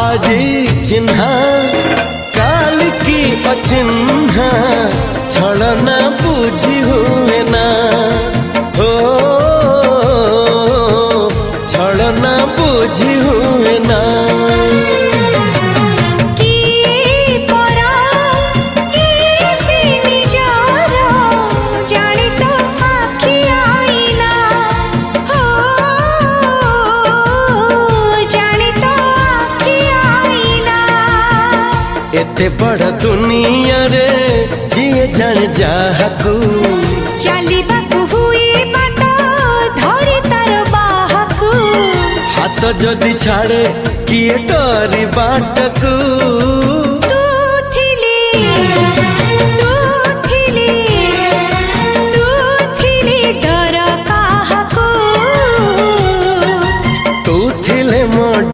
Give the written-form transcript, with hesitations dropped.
आजी चिन्हा काल की अचिन्हा छलना बुझी हुए ना हो छलना बुझी हुए ना एते बड़ दुनिया रे जिए जान जाहकू चलिबाकू हुई बाट धरी तार बाहकू हाथ जदि छाड़े किए डरी बाटकू तू थिली